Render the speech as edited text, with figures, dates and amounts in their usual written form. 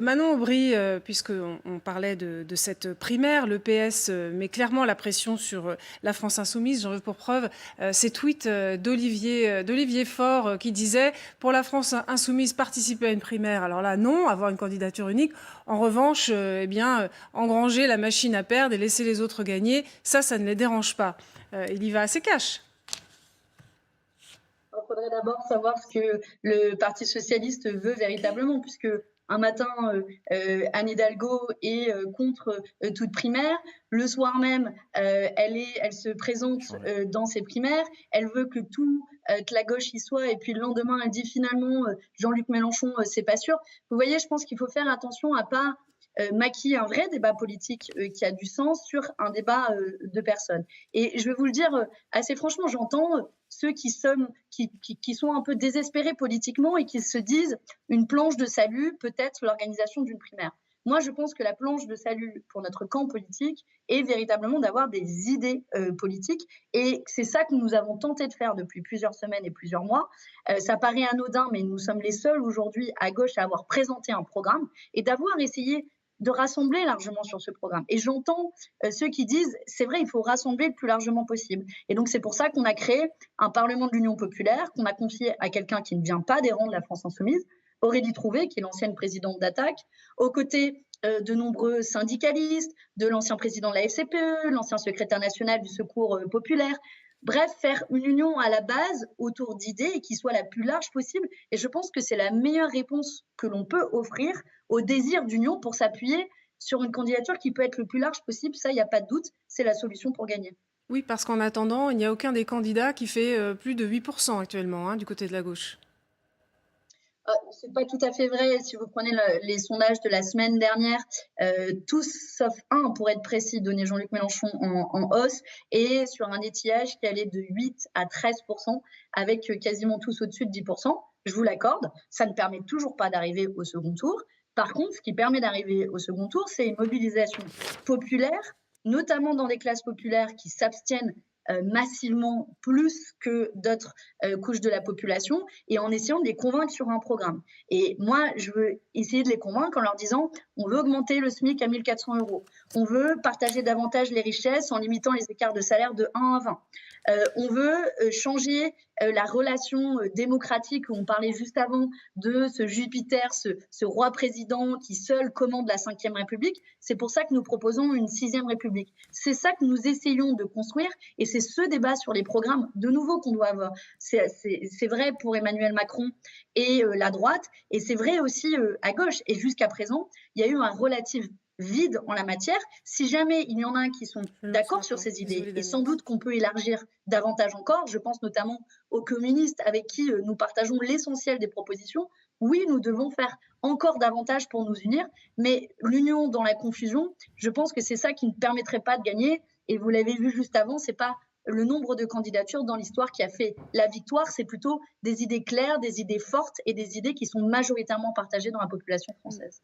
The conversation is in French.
Manon Aubry, puisqu'on parlait de cette primaire, le PS met clairement la pression sur la France insoumise. J'en veux pour preuve ces tweets d'Olivier Faure qui disait pour la France insoumise, participer à une primaire. Alors là, non, avoir une candidature unique. En revanche, engranger la machine à perdre et laisser les autres gagner, ça ne les dérange pas. Il y va assez cash. Il faudrait d'abord savoir ce que le Parti socialiste veut véritablement, puisque un matin, Anne Hidalgo est contre toute primaire. Le soir même, elle se présente dans ses primaires. Elle veut que que la gauche y soit. Et puis le lendemain, elle dit finalement, Jean-Luc Mélenchon, c'est pas sûr. Vous voyez, je pense qu'il faut faire attention à pas maquiller un vrai débat politique qui a du sens sur un débat de personnes. Et je vais vous le dire assez franchement, j'entends ceux qui sont un peu désespérés politiquement et qui se disent une planche de salut, peut-être l'organisation d'une primaire. Moi, je pense que la planche de salut pour notre camp politique est véritablement d'avoir des idées politiques. Et c'est ça que nous avons tenté de faire depuis plusieurs semaines et plusieurs mois. Ça paraît anodin, mais nous sommes les seuls aujourd'hui à gauche à avoir présenté un programme et d'avoir essayé de rassembler largement sur ce programme. Et j'entends ceux qui disent, c'est vrai, il faut rassembler le plus largement possible. Et donc, c'est pour ça qu'on a créé un Parlement de l'Union populaire, qu'on a confié à quelqu'un qui ne vient pas des rangs de la France insoumise, Aurélie Trouvé, qui est l'ancienne présidente d'Attaque, aux côtés de nombreux syndicalistes, de l'ancien président de la FCPE, l'ancien secrétaire national du Secours populaire. Bref, faire une union à la base autour d'idées et qui soit la plus large possible. Et je pense que c'est la meilleure réponse que l'on peut offrir au désir d'union pour s'appuyer sur une candidature qui peut être le plus large possible. Ça, il n'y a pas de doute, c'est la solution pour gagner. Oui, parce qu'en attendant, il n'y a aucun des candidats qui fait plus de 8% actuellement du côté de la gauche. C'est pas tout à fait vrai. Si vous prenez les sondages de la semaine dernière, tous sauf un, pour être précis, donnaient Jean-Luc Mélenchon en hausse et sur un étiage qui allait de 8 à 13%, avec quasiment tous au-dessus de 10%. Je vous l'accorde, ça ne permet toujours pas d'arriver au second tour. Par contre, ce qui permet d'arriver au second tour, c'est une mobilisation populaire, notamment dans des classes populaires qui s'abstiennent massivement plus que d'autres couches de la population et en essayant de les convaincre sur un programme. Et moi, je veux essayer de les convaincre en leur disant on veut augmenter le SMIC à 1 400 €, on veut partager davantage les richesses en limitant les écarts de salaire de 1 à 20. On veut changer la relation démocratique où on parlait juste avant de ce Jupiter, ce roi président qui seul commande la 5e République. C'est pour ça que nous proposons une 6e République. C'est ça que nous essayons de construire et c'est ce débat sur les programmes de nouveau qu'on doit avoir. C'est vrai pour Emmanuel Macron et la droite et c'est vrai aussi à gauche. Et jusqu'à présent, il y a eu un relatif vide en la matière. Si jamais il y en a qui sont d'accord sur ces idées, et sans doute qu'on peut élargir davantage encore, je pense notamment aux communistes avec qui nous partageons l'essentiel des propositions, oui, nous devons faire encore davantage pour nous unir, mais l'union dans la confusion, je pense que c'est ça qui ne permettrait pas de gagner, et vous l'avez vu juste avant, c'est pas le nombre de candidatures dans l'histoire qui a fait la victoire, c'est plutôt des idées claires, des idées fortes et des idées qui sont majoritairement partagées dans la population française.